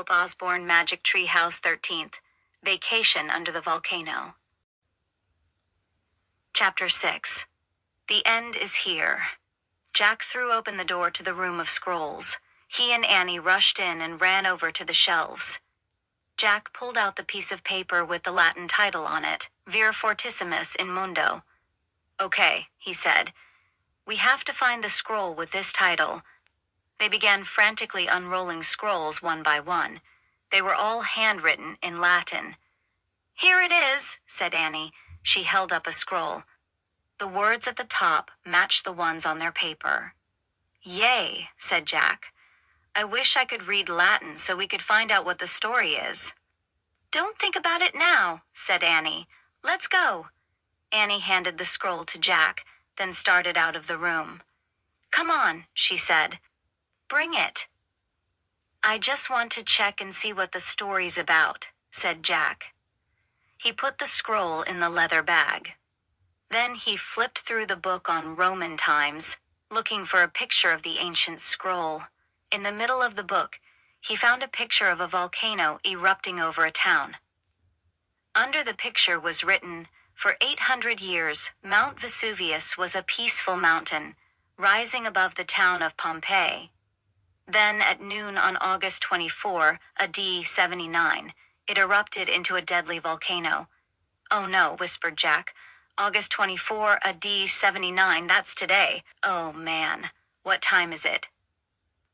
Philip Osborne Magic Tree House 13th, Vacation Under the Volcano. Chapter 6. The End is Here. Jack threw open the door to the room of scrolls. He and Annie rushed in and ran over to the shelves. Jack pulled out the piece of paper with the Latin title on it, Vir Fortissimus in Mundo. "Okay," he said. "We have to find the scroll with this title." They began frantically unrolling scrolls one by one. They were all handwritten in Latin. "Here it is," said Annie. She held up a scroll. The words at the top matched the ones on their paper. "Yay," said Jack. "I wish I could read Latin so we could find out what the story is." "Don't think about it now," said Annie. "Let's go." Annie handed the scroll to Jack, then started out of the room. "Come on," she said. "Bring it." "I just want to check and see what the story's about," said Jack. He put the scroll in the leather bag. Then he flipped through the book on Roman times, looking for a picture of the ancient scroll. In the middle of the book, he found a picture of a volcano erupting over a town. Under the picture was written, "For 800 years, Mount Vesuvius was a peaceful mountain, rising above the town of Pompeii. Then at noon on August 24, AD 79, it erupted into a deadly volcano." "Oh no," whispered Jack. "August 24, AD 79, that's today. Oh man, what time is it?"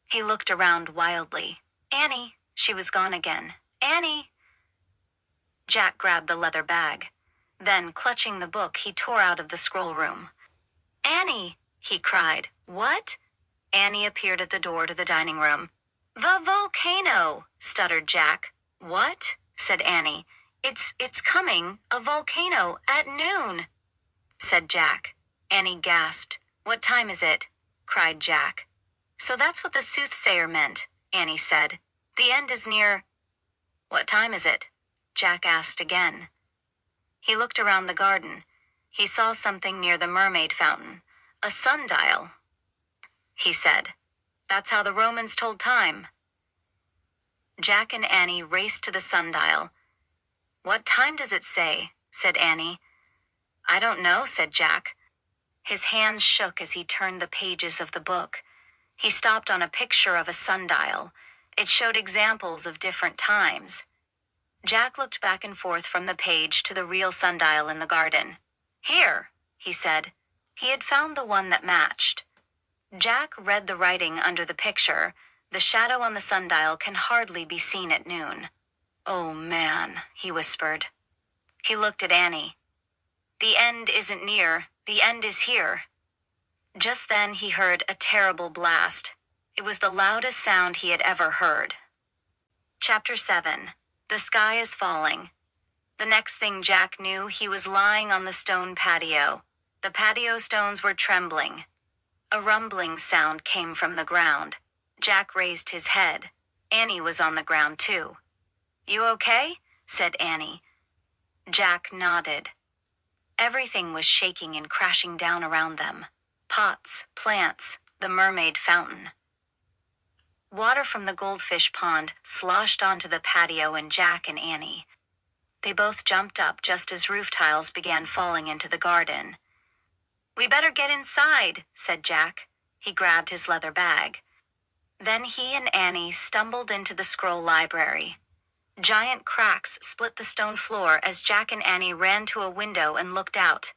He looked around wildly. "Annie," she was gone again. "Annie." Jack grabbed the leather bag. Then, clutching the book, he tore out of the scroll room. "Annie," he cried. "What?" Annie appeared at the door to the dining room. "The volcano," stuttered Jack. "What?" said Annie. It's coming, a volcano, at noon," said Jack. Annie gasped. "What time is it?" cried Jack. "So that's what the soothsayer meant," Annie said. "The end is near." "What time is it?" Jack asked again. He looked around the garden. He saw something near the mermaid fountain. "A sundial," he said. "That's how the Romans told time." Jack and Annie raced to the sundial. "What time does it say?" said Annie. "I don't know," said Jack. His hands shook as he turned the pages of the book. He stopped on a picture of a sundial. It showed examples of different times. Jack looked back and forth from the page to the real sundial in the garden. "Here," he said. He had found the one that matched. Jack read the writing under the picture. The shadow on the sundial can hardly be seen at noon. "Oh man," he whispered. He looked at Annie. "The end isn't near. The end is here." Just then he heard a terrible blast. It was the loudest sound he had ever heard. Chapter 7. The Sky is Falling. The next thing Jack knew, he was lying on the stone patio. The patio stones were trembling. A rumbling sound came from the ground. Jack raised his head. Annie was on the ground too. "You okay?" said Annie. Jack nodded. Everything was shaking and crashing down around them. Pots, plants, the mermaid fountain. Water from the goldfish pond sloshed onto the patio and Jack and Annie. They both jumped up just as roof tiles began falling into the garden. "We better get inside," said Jack. He grabbed his leather bag. Then he and Annie stumbled into the scroll library. Giant cracks split the stone floor as Jack and Annie ran to a window and looked out.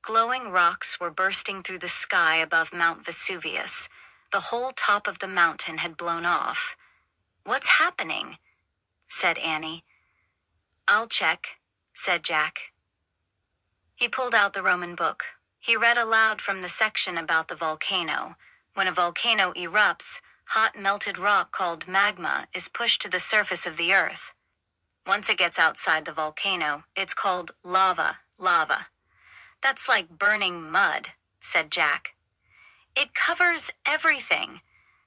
Glowing rocks were bursting through the sky above Mount Vesuvius. The whole top of the mountain had blown off. "What's happening?" said Annie. "I'll check," said Jack. He pulled out the Roman book. He read aloud from the section about the volcano. When a volcano erupts, hot melted rock called magma is pushed to the surface of the earth. Once it gets outside the volcano, it's called lava. "That's like burning mud," said Jack. "It covers everything,"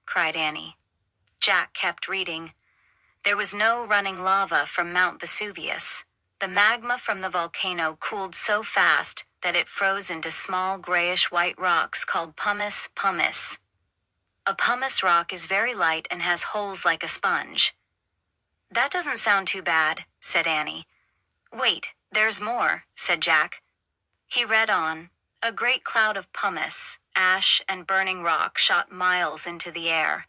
cried Annie. Jack kept reading. There was no running lava from Mount Vesuvius. The magma from the volcano cooled so fast that it froze into small grayish-white rocks called pumice. A pumice rock is very light and has holes like a sponge. That doesn't sound too bad, said Annie. Wait, there's more, said Jack. He read on. A great cloud of pumice, ash, and burning rock shot miles into the air.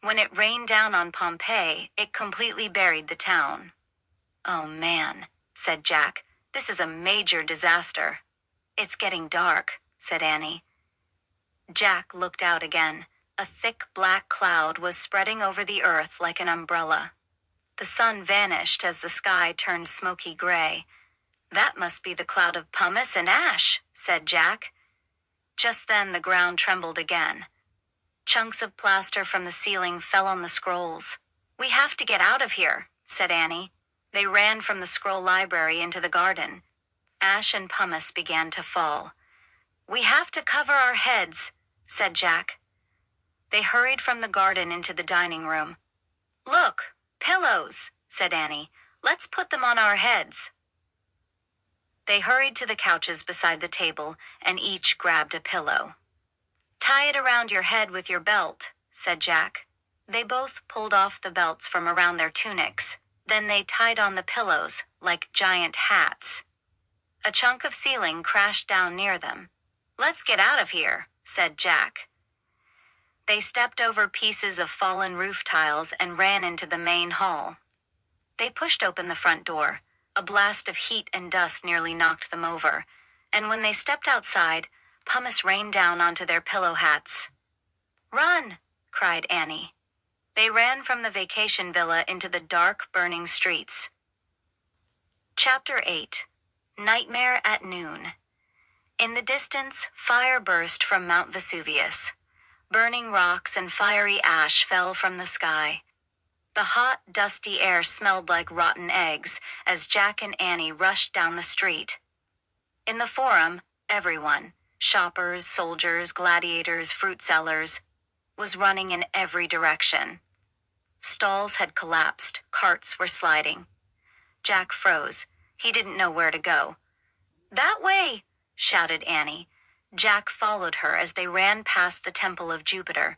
When it rained down on Pompeii, it completely buried the town. Oh man, said Jack. This is a major disaster. It's getting dark, said Annie. Jack looked out again. A thick black cloud was spreading over the earth like an umbrella. The sun vanished as the sky turned smoky gray. That must be the cloud of pumice and ash, said Jack. Just then the ground trembled again. Chunks of plaster from the ceiling fell on the scrolls. We have to get out of here, said Annie. They ran from the scroll library into the garden. Ash and pumice began to fall. We have to cover our heads, said Jack. They hurried from the garden into the dining room. Look, pillows, said Annie. Let's put them on our heads. They hurried to the couches beside the table and each grabbed a pillow. Tie it around your head with your belt, said Jack. They both pulled off the belts from around their tunics. Then they tied on the pillows like giant hats. A chunk of ceiling crashed down near them. Let's get out of here, said Jack. They stepped over pieces of fallen roof tiles and ran into the main hall. They pushed open the front door. A blast of heat and dust nearly knocked them over, and when they stepped outside, pumice rained down onto their pillow hats. Run, cried Annie. They ran from the vacation villa into the dark, burning streets. Chapter 8. Nightmare at Noon. In the distance, fire burst from Mount Vesuvius. Burning rocks and fiery ash fell from the sky. The hot, dusty air smelled like rotten eggs as Jack and Annie rushed down the street. In the forum, everyone, shoppers, soldiers, gladiators, fruit sellers, was running in every direction. Stalls had collapsed, carts were sliding. Jack froze. He didn't know where to go. That way, shouted Annie. Jack followed her as they ran past the Temple of Jupiter.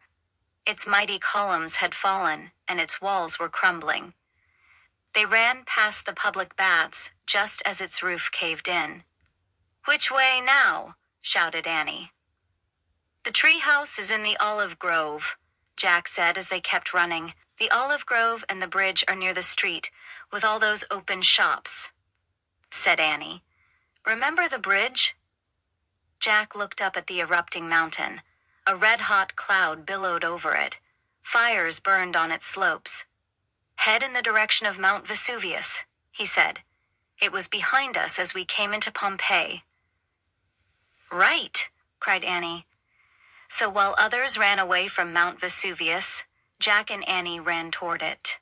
Its mighty columns had fallen, and its walls were crumbling. They ran past the public baths just as its roof caved in. Which way now? Shouted Annie. The treehouse is in the olive grove, Jack said as they kept running. The olive grove and the bridge are near the street, with all those open shops, said Annie. Remember the bridge? Jack looked up at the erupting mountain. A red-hot cloud billowed over it. Fires burned on its slopes. Head in the direction of Mount Vesuvius, he said. It was behind us as we came into Pompeii. Right, cried Annie. So while others ran away from Mount Vesuvius, Jack and Annie ran toward it.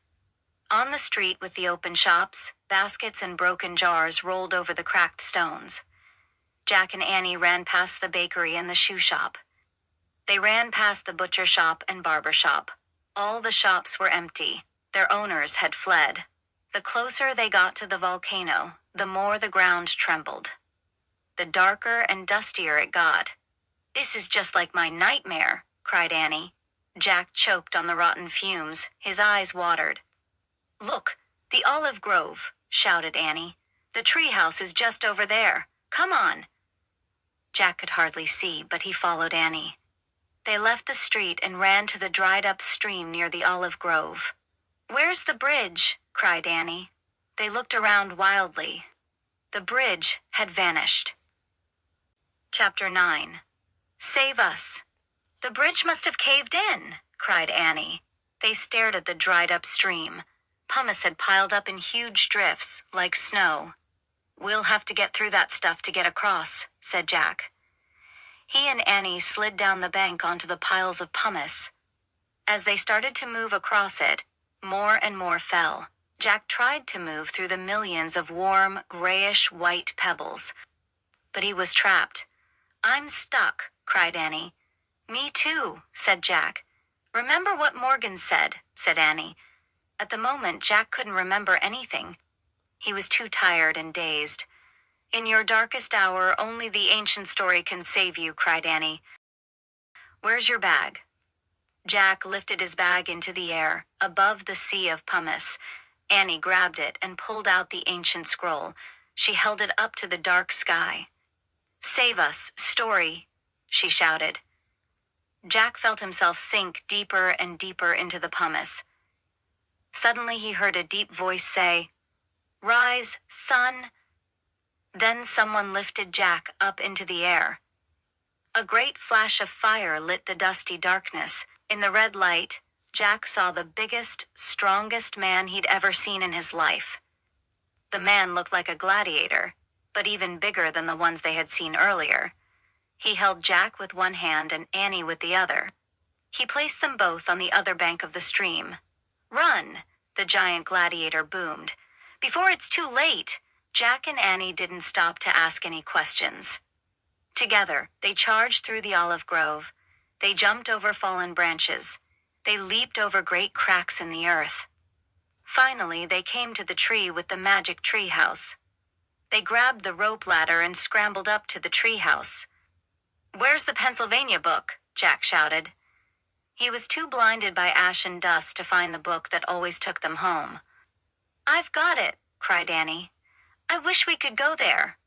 On the street with the open shops, baskets and broken jars rolled over the cracked stones. Jack and Annie ran past the bakery and the shoe shop. They ran past the butcher shop and barber shop. All the shops were empty. Their owners had fled. The closer they got to the volcano, the more the ground trembled. The darker and dustier it got. This is just like my nightmare, cried Annie. Jack choked on the rotten fumes. His eyes watered. Look, the olive grove, shouted Annie. The treehouse is just over there. Come on. Jack could hardly see, but he followed Annie. They left the street and ran to the dried-up stream near the olive grove. Where's the bridge? Cried Annie. They looked around wildly. The bridge had vanished. Chapter 9. Save us. The bridge must have caved in, cried Annie. They stared at the dried-up stream. Pumice had piled up in huge drifts, like snow. We'll have to get through that stuff to get across, said Jack. He and Annie slid down the bank onto the piles of pumice. As they started to move across it, more and more fell. Jack tried to move through the millions of warm, grayish-white pebbles. But he was trapped. I'm stuck, cried Annie. Me too, said Jack. Remember what Morgan said Annie. At the moment, Jack couldn't remember anything. He was too tired and dazed. In your darkest hour, only the ancient story can save you, cried Annie. Where's your bag? Jack lifted his bag into the air, above the sea of pumice. Annie grabbed it and pulled out the ancient scroll. She held it up to the dark sky. "Save us, Story," she shouted. Jack felt himself sink deeper and deeper into the pumice. Suddenly he heard a deep voice say, "Rise, sun." Then someone lifted Jack up into the air. A great flash of fire lit the dusty darkness. In the red light, Jack saw the biggest, strongest man he'd ever seen in his life. The man looked like a gladiator, but even bigger than the ones they had seen earlier. He held Jack with one hand and Annie with the other. He placed them both on the other bank of the stream. "Run!" the giant gladiator boomed. "Before it's too late!" Jack and Annie didn't stop to ask any questions. Together, they charged through the olive grove. They jumped over fallen branches. They leaped over great cracks in the earth. Finally, they came to the tree with the magic tree house. They grabbed the rope ladder and scrambled up to the tree house. "Where's the Pennsylvania book?" Jack shouted. He was too blinded by ash and dust to find the book that always took them home. "I've got it," cried Annie. "I wish we could go there."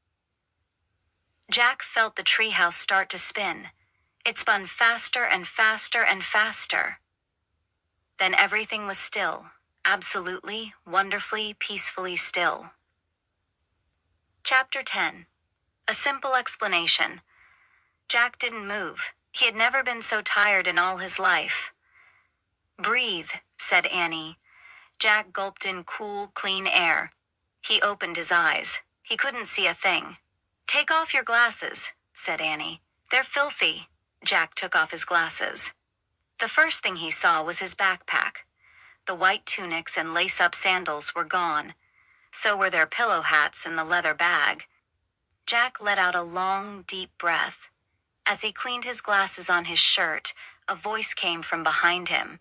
Jack felt the treehouse start to spin. It spun faster and faster and faster. Then everything was still, absolutely, wonderfully, peacefully still. Chapter 10. A simple explanation. Jack didn't move. He had never been so tired in all his life. "Breathe," said Annie. Jack gulped in cool, clean air. He opened his eyes. He couldn't see a thing. "Take off your glasses," said Annie. "They're filthy." Jack took off his glasses. The first thing he saw was his backpack. The white tunics and lace-up sandals were gone. So were their pillow hats and the leather bag. Jack let out a long, deep breath. As he cleaned his glasses on his shirt, a voice came from behind him.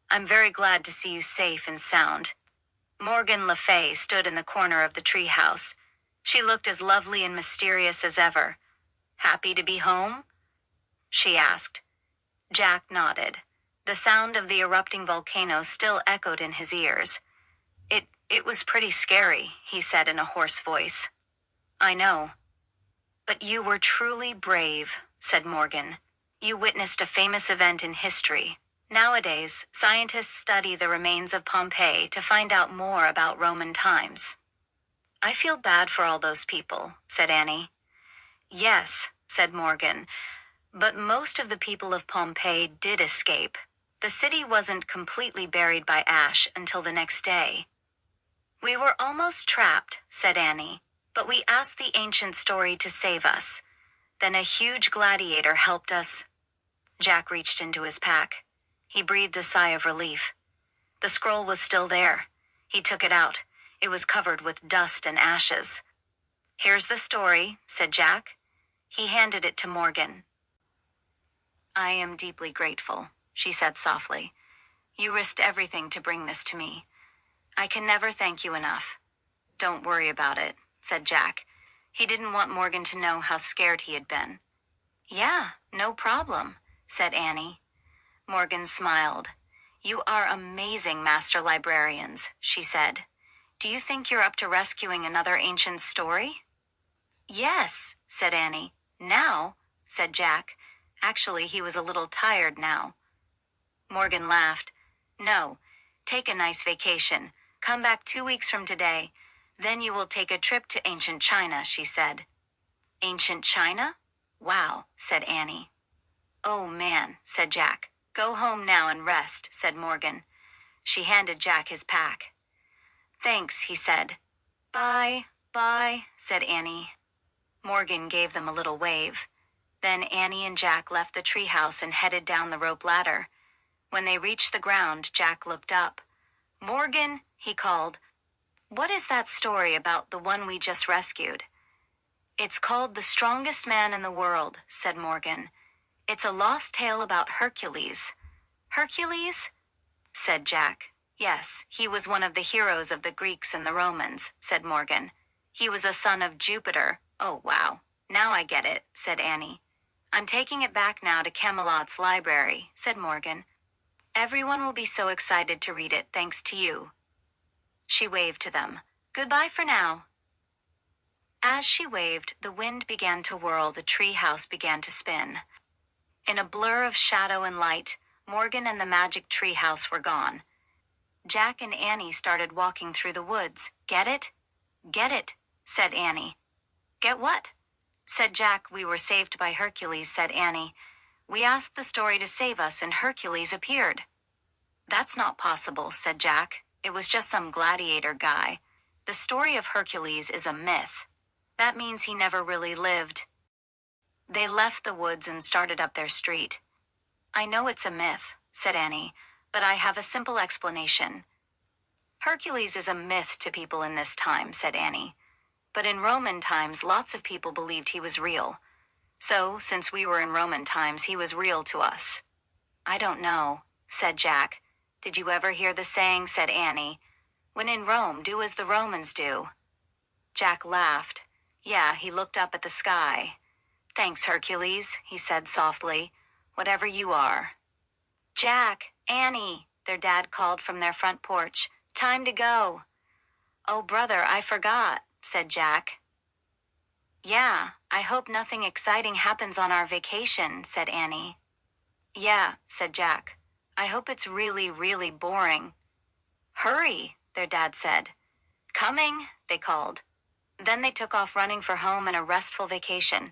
"I'm very glad to see you safe and sound." Morgan Le Fay stood in the corner of the treehouse. She looked as lovely and mysterious as ever. "Happy to be home?" she asked. Jack nodded. The sound of the erupting volcano still echoed in his ears. It was pretty scary," he said in a hoarse voice. "I know." "But you were truly brave," said Morgan. "You witnessed a famous event in history. Nowadays, scientists study the remains of Pompeii to find out more about Roman times." "I feel bad for all those people," said Annie. "Yes," said Morgan, "but most of the people of Pompeii did escape. The city wasn't completely buried by ash until the next day." "We were almost trapped," said Annie, "but we asked the ancient story to save us. Then a huge gladiator helped us." Jack reached into his pack. He breathed a sigh of relief. The scroll was still there. He took it out. It was covered with dust and ashes. "Here's the story," said Jack. He handed it to Morgan. "I am deeply grateful," she said softly. "You risked everything to bring this to me. I can never thank you enough." "Don't worry about it," said Jack. He didn't want Morgan to know how scared he had been. "Yeah, no problem," said Annie. Morgan smiled. "You are amazing, Master Librarians," she said. "Do you think you're up to rescuing another ancient story?" "Yes," said Annie. "Now," said Jack. Actually, he was a little tired now. Morgan laughed. "No, take a nice vacation. Come back 2 weeks from today. Then you will take a trip to ancient China," she said. "Ancient China? Wow," said Annie. "Oh, man," said Jack. "Go home now and rest," said Morgan. She handed Jack his pack. "Thanks," he said. "Bye, bye," said Annie. Morgan gave them a little wave. Then Annie and Jack left the treehouse and headed down the rope ladder. When they reached the ground, Jack looked up. "Morgan," he called. "What is that story about the one we just rescued?" "It's called The Strongest Man in the World," said Morgan. "It's a lost tale about Hercules." "Hercules?" said Jack. "Yes, he was one of the heroes of the Greeks and the Romans," said Morgan. "He was a son of Jupiter." "Oh, wow. Now I get it," said Annie. "I'm taking it back now to Camelot's library," said Morgan. "Everyone will be so excited to read it thanks to you." She waved to them. Goodbye for now. As she waved, the wind began to whirl, the tree house began to spin. In a blur of shadow and light, Morgan and the magic tree house were gone. Jack and Annie started walking through the woods. Get it? Get it, said Annie. Get what? Said Jack. We were saved by Hercules, said Annie. We asked the story to save us and Hercules appeared. That's not possible, said Jack. It was just some gladiator guy. The story of Hercules is a myth. That means he never really lived. They left the woods and started up their street. I know it's a myth, said Annie, but I have a simple explanation. Hercules is a myth to people in this time, said Annie. But in Roman times, lots of people believed he was real. So, since we were in Roman times, he was real to us. I don't know, said Jack. Did you ever hear the saying, said Annie, when in Rome, do as the Romans do? Jack laughed. Yeah, he looked up at the sky. Thanks, Hercules, he said softly. Whatever you are. Jack, Annie, their dad called from their front porch. Time to go. Oh, brother, I forgot, said Jack. Yeah, I hope nothing exciting happens on our vacation, said Annie. Yeah, said Jack. I hope it's really, really boring. Hurry, their dad said. Coming, they called. Then they took off running for home and a restful vacation.